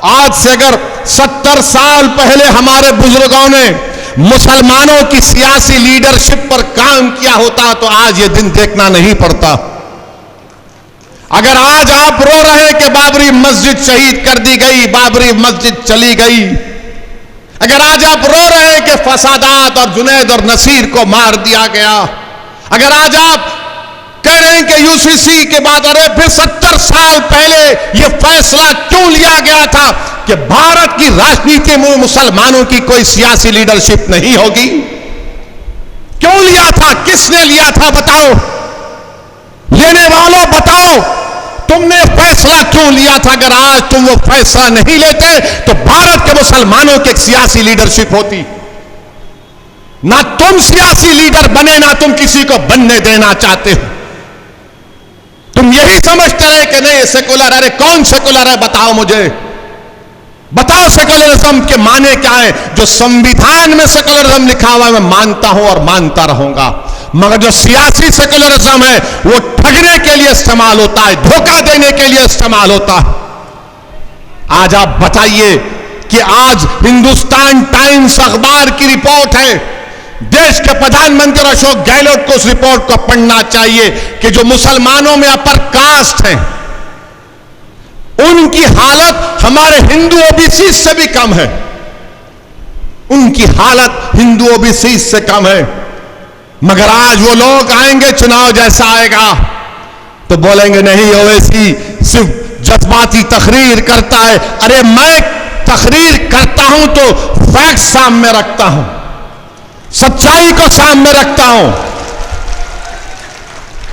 आज से अगर 70 साल पहले हमारे बुजुर्गों ने मुसलमानों की सियासी लीडरशिप पर काम किया होता तो आज ये दिन देखना नहीं पड़ता। अगर आज आप रो रहे हैं कि बाबरी मस्जिद शहीद कर दी गई, बाबरी मस्जिद चली गई, अगर आज आप रो रहे हैं कि फसादात और जुनैद और नसीर को मार दिया गया, अगर आज आप कह रहे हैं कि यूसीसी के बाद अरे फिर 70 साल पहले यह फैसला क्यों लिया गया था कि भारत की राजनीति में मुसलमानों की कोई सियासी लीडरशिप नहीं होगी, क्यों लिया था, किसने लिया था बताओ, लेने वालों बताओ, तुमने फैसला क्यों लिया था? अगर आज तुम वो फैसला नहीं लेते तो भारत के मुसलमानों की एक सियासी लीडरशिप होती। ना तुम सियासी लीडर बने, ना तुम किसी को बनने देना चाहते हो। तुम यही समझते रहे कि नहीं सेकुलर, अरे कौन सेकुलर है बताओ मुझे, बताओ सेकुलरिज्म के माने क्या है? जो संविधान में सेकुलरिज्म लिखा हुआ है मैं मानता हूं और मानता रहूंगा, मगर जो सियासी सेकुलरिज्म है वो ठगने के लिए इस्तेमाल होता है, धोखा देने के लिए इस्तेमाल होता है। आज आप बताइए कि आज हिंदुस्तान टाइम्स अखबार की रिपोर्ट है, देश के प्रधानमंत्री अशोक गहलोत को उस रिपोर्ट को पढ़ना चाहिए कि जो मुसलमानों में अपर कास्ट हैं उनकी हालत हमारे हिंदू ओबीसी से भी कम है, उनकी हालत हिंदू ओबीसी से कम है। मगर आज वो लोग आएंगे, चुनाव जैसा आएगा तो बोलेंगे नहीं ओवैसी सिर्फ जज्बाती तकरीर करता है। अरे मैं तकरीर करता हूं तो फैक्ट सामने रखता हूं, सच्चाई को सामने रखता हूं,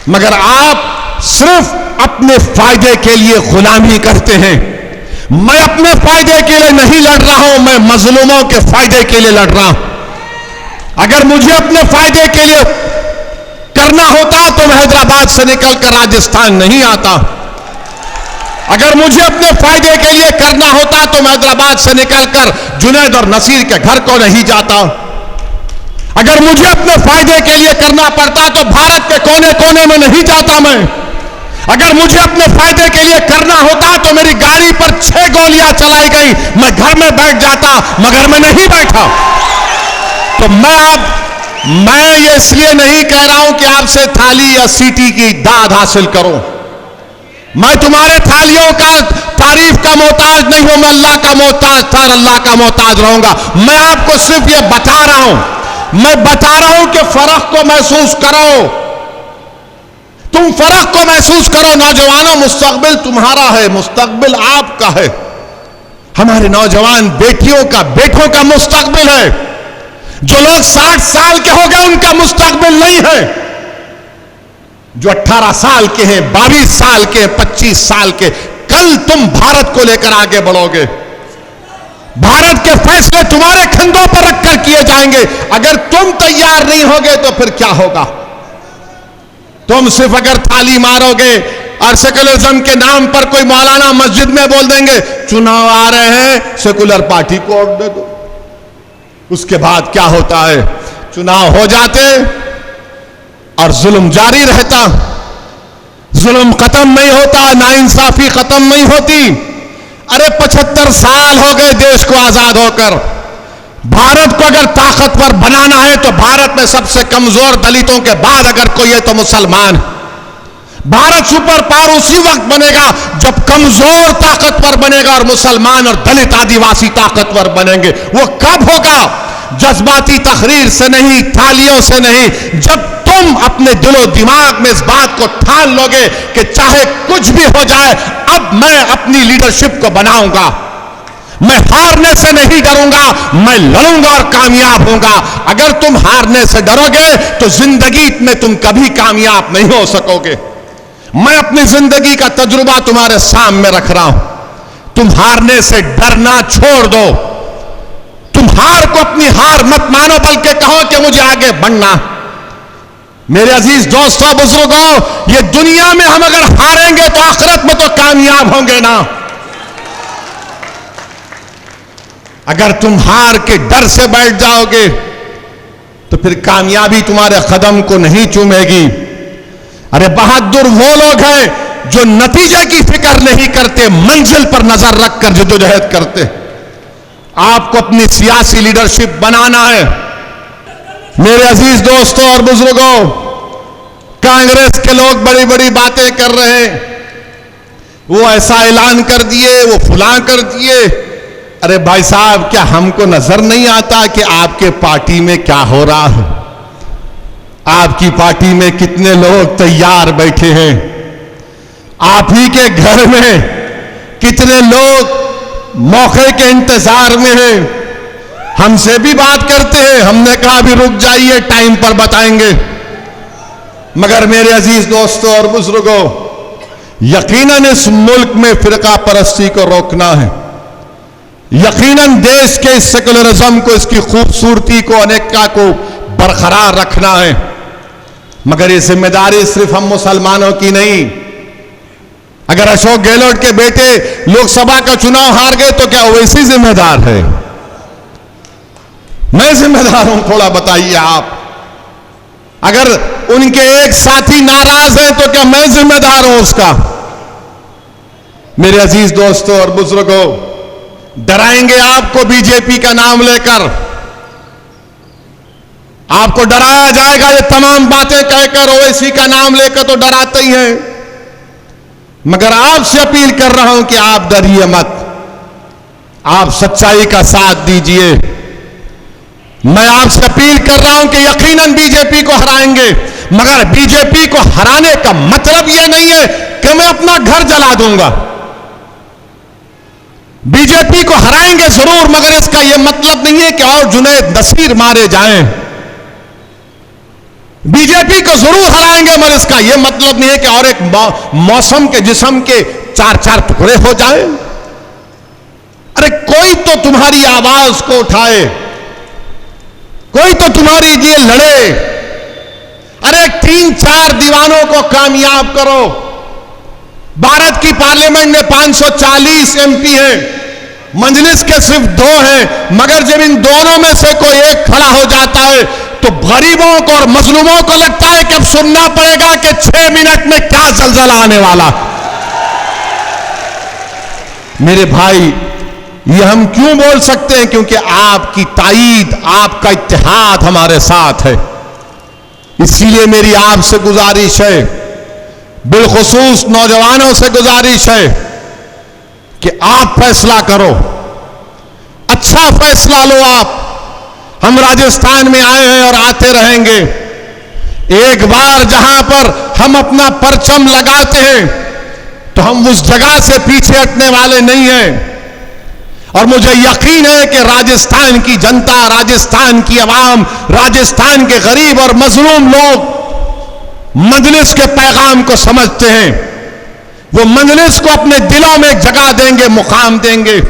मगर आप सिर्फ अपने फायदे के लिए गुलामी करते हैं। मैं अपने फायदे के लिए नहीं लड़ रहा हूं, मैं मजलूमों के फायदे के लिए लड़ रहा हूं। अगर मुझे अपने फायदे के लिए करना होता तो मैं हैदराबाद से निकलकर राजस्थान नहीं आता। अगर मुझे अपने फायदे के लिए करना होता तो मैं हैदराबाद से निकलकर जुनैद और नसीर के घर को नहीं जाता। अगर मुझे अपने फायदे के लिए करना पड़ता तो भारत के कोने कोने में नहीं जाता मैं। अगर मुझे अपने फायदे के लिए करना होता तो मेरी गाड़ी पर 6 गोलियां चलाई गई, मैं घर में बैठ जाता, मगर मैं नहीं बैठा। तो मैं ये इसलिए नहीं कह रहा हूं कि आपसे थाली या सीटी की दाद हासिल करूं। मैं तुम्हारे थालियों का तारीफ का मोहताज नहीं हूं, मैं अल्लाह का मोहताज था और अल्लाह का मोहताज रहूंगा। मैं आपको सिर्फ ये बता रहा हूं, मैं बता रहा हूं कि फर्क को महसूस करो, तुम फर्क को महसूस करो। नौजवानों, मुस्तकबिल तुम्हारा है, मुस्तकबिल आपका है, हमारे नौजवान बेटियों का, बेटों का मुस्तकबिल है। जो लोग 60 साल के हो गए उनका मुस्तकबिल नहीं है। जो 18 साल के हैं, 22 साल के, 25 साल के, कल तुम भारत को लेकर आगे बढ़ोगे। भारत के फैसले तुम्हारे कंधों पर रखकर किए जाएंगे। अगर तुम तैयार नहीं होगे तो फिर क्या होगा? तुम सिर्फ अगर ताली मारोगे और सेकुलरिज्म के नाम पर कोई मौलाना मस्जिद में बोल देंगे चुनाव आ रहे हैं, सेकुलर पार्टी को वोट दे दो। उसके बाद क्या होता है? चुनाव हो जाते और जुल्म जारी रहता, जुल्म खत्म नहीं होता, नाइंसाफी खत्म नहीं होती। अरे 75 साल हो गए देश को आजाद होकर। भारत को अगर ताकतवर बनाना है तो भारत में सबसे कमजोर दलितों के बाद अगर कोई है तो मुसलमान। भारत सुपर पावर उसी वक्त बनेगा जब कमजोर ताकतवर बनेगा और मुसलमान और दलित आदिवासी ताकतवर बनेंगे। वो कब होगा? जज्बाती तकरीर से नहीं, थालियों से नहीं। जब तुम अपने दिलो दिमाग में इस बात को ठान लोगे कि चाहे कुछ भी हो जाए, अब मैं अपनी लीडरशिप को बनाऊंगा, मैं हारने से नहीं डरूंगा, मैं लड़ूंगा और कामयाब होऊंगा। अगर तुम हारने से डरोगे तो जिंदगी में तुम कभी कामयाब नहीं हो सकोगे। मैं अपनी जिंदगी का तजुर्बा तुम्हारे सामने रख रहा हूं। तुम हारने से डरना छोड़ दो, तुम हार को अपनी हार मत मानो, बल्कि कहो कि मुझे आगे बढ़ना। मेरे अजीज दोस्तों, बुजुर्गों, ये दुनिया में हम अगर हारेंगे तो आखिरत में तो कामयाब होंगे ना। अगर तुम हार के डर से बैठ जाओगे तो फिर कामयाबी तुम्हारे कदम को नहीं चूमेगी। अरे बहादुर वो लोग हैं जो नतीजे की फिक्र नहीं करते, मंजिल पर नजर रखकर जद्दोजहद करते। आपको अपनी सियासी लीडरशिप बनाना है। मेरे अजीज दोस्तों और बुजुर्गों, कांग्रेस के लोग बड़ी बड़ी बातें कर रहे हैं, वो ऐसा ऐलान कर दिए, वो फुला कर दिए। अरे भाई साहब, क्या हमको नजर नहीं आता कि आपके पार्टी में क्या हो रहा है? आपकी पार्टी में कितने लोग तैयार बैठे हैं? आप ही के घर में कितने लोग मौके के इंतजार में हैं? हमसे भी बात करते हैं, हमने कहा अभी रुक जाइए, टाइम पर बताएंगे। मगर मेरे अजीज दोस्तों और बुजुर्गों, यकीनन इस मुल्क में फिरका परस्ती को रोकना है। यकीनन देश के सेकुलरिज्म को, इसकी खूबसूरती को, अनेकता को बरकरार रखना है। मगर ये जिम्मेदारी सिर्फ हम मुसलमानों की नहीं। अगर अशोक गहलोत के बेटे लोकसभा का चुनाव हार गए तो क्या वैसी जिम्मेदार है? मैं जिम्मेदार हूं, थोड़ा बताइए आप। अगर उनके एक साथी नाराज है तो क्या मैं जिम्मेदार हूं उसका? मेरे अजीज दोस्तों और बुजुर्गों, डराएंगे आपको बीजेपी का नाम लेकर, आपको डराया जाएगा। ये तमाम बातें कहकर, ओवैसी का नाम लेकर तो डराते ही हैं। मगर आपसे अपील कर रहा हूं कि आप डरिए मत, आप सच्चाई का साथ दीजिए। मैं आपसे अपील कर रहा हूं कि यकीनन बीजेपी को हराएंगे, मगर बीजेपी को हराने का मतलब यह नहीं है कि मैं अपना घर जला दूंगा। बीजेपी को हराएंगे जरूर, मगर इसका यह मतलब नहीं है कि और जुनैद नसीर मारे जाएं। बीजेपी को जरूर हराएंगे, मगर इसका यह मतलब नहीं है कि और एक मौसम के जिस्म के चार चार टुकड़े हो जाएं। अरे कोई तो तुम्हारी आवाज को उठाए, कोई तो तुम्हारी लिए लड़े। अरे 3-4 दीवानों को कामयाब करो। भारत की पार्लियामेंट में 540 एमपी हैं, मजलिस के सिर्फ 2 हैं। मगर जब इन दोनों में से कोई एक खड़ा हो जाता है तो गरीबों को और मजलूमों को लगता है कि अब सुनना पड़ेगा कि 6 मिनट में क्या जलजला आने वाला। मेरे भाई, ये हम क्यों बोल सकते हैं? क्योंकि आपकी ताईद, आपका इत्तेहाद हमारे साथ है। इसीलिए मेरी आपसे गुजारिश है, बिलखुसूस नौजवानों से गुजारिश है कि आप फैसला करो, अच्छा फैसला लो। आप, हम राजस्थान में आए हैं और आते रहेंगे। एक बार जहां पर हम अपना परचम लगाते हैं तो हम उस जगह से पीछे हटने वाले नहीं हैं। और मुझे यकीन है कि राजस्थान की जनता, राजस्थान की आवाम, राजस्थान के गरीब और मजलूम लोग मजलिस के पैगाम को समझते हैं। वो मजलिस को अपने दिलों में जगह देंगे, मुकाम देंगे।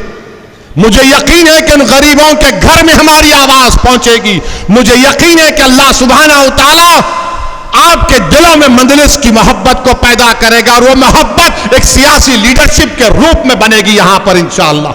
मुझे यकीन है कि उन गरीबों के घर में हमारी आवाज पहुंचेगी। मुझे यकीन है कि अल्लाह सुब्हानहू तआला आपके दिलों में मजलिस की मोहब्बत को पैदा करेगा और वो मोहब्बत एक सियासी लीडरशिप के रूप में बनेगी यहां पर इंशाअल्लाह।